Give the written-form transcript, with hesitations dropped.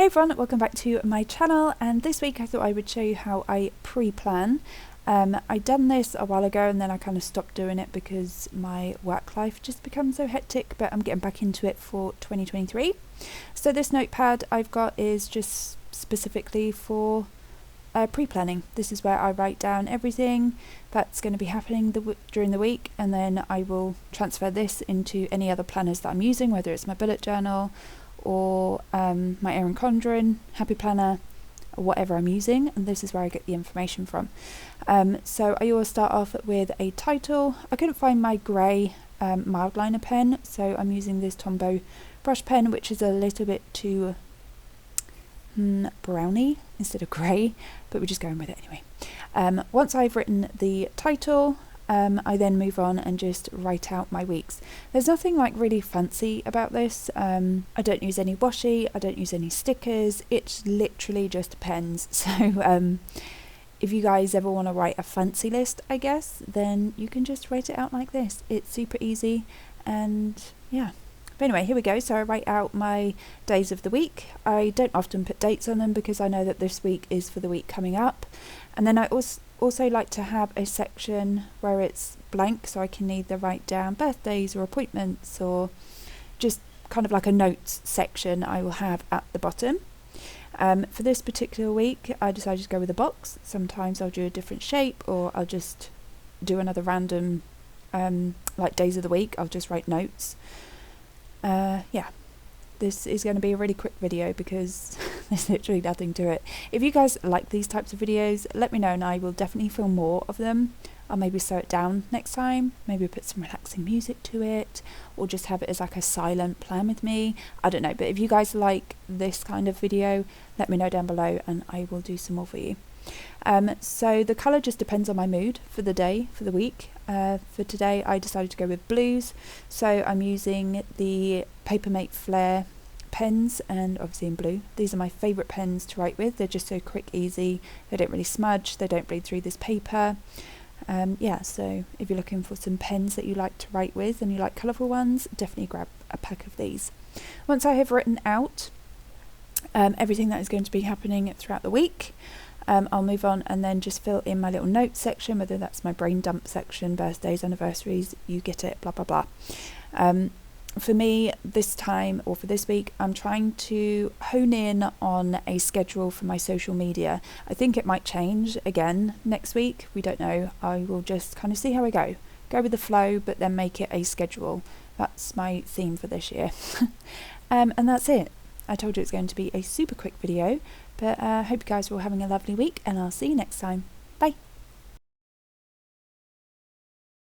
Hey everyone, welcome back to my channel, and this week I thought I would show you how I pre-plan. I done this a while ago and then I kind of stopped doing it because my work life just becomes so hectic, but I'm getting back into it for 2023. So this notepad I've got is just specifically for pre-planning. This is where I write down everything that's going to be happening during the week, and then I will transfer this into any other planners that I'm using, whether it's my bullet journal or my Erin Condren, Happy Planner, or whatever I'm using, and this is where I get the information from. So I always start off with a title. I couldn't find my grey mild liner pen, so I'm using this Tombow brush pen, which is a little bit too browny instead of grey, but we're just going with it anyway. Once I've written the title, I then move on and just write out my weeks. There's nothing like really fancy about this. I don't use any washi, I don't use any stickers, it's literally just pens. So if you guys ever want to write a fancy list, I guess, then you can just write it out like this. It's super easy, and yeah. But anyway, here we go. So I write out my days of the week. I don't often put dates on them because I know that this week is for the week coming up. And then I also like to have a section where it's blank, so I can either write down birthdays or appointments, or just kind of like a notes section I will have at the bottom. For this particular week, I decided to go with a box. Sometimes I'll do a different shape, or I'll just do another random like days of the week. I'll just write notes. Yeah, this is going to be a really quick video because there's literally nothing to it. If you guys like these types of videos, let me know and I will definitely film more of them. I'll maybe slow it down next time, maybe put some relaxing music to it, or just have it as like a silent plan with me. I don't know, but if you guys like this kind of video, let me know down below and I will do some more for you. So the colour just depends on my mood for the day, for the week. For today I decided to go with blues, so I'm using the Papermate Flare pens, and obviously in blue. These are my favourite pens to write with. They're just so quick, easy, they don't really smudge, they don't bleed through this paper. Yeah, so if you're looking for some pens that you like to write with and you like colourful ones, definitely grab a pack of these. Once I have written out everything that is going to be happening throughout the week, I'll move on and then just fill in my little notes section, whether that's my brain dump section, birthdays, anniversaries, you get it, blah blah blah. For me this time, or for this week, I'm trying to hone in on a schedule for my social media. I think it might change again next week, we don't know. I will just kind of see how I go with the flow, but then make it a schedule. That's my theme for this year. And that's it. I told you it's going to be a super quick video, but I hope you guys are all having a lovely week, and I'll see you next time.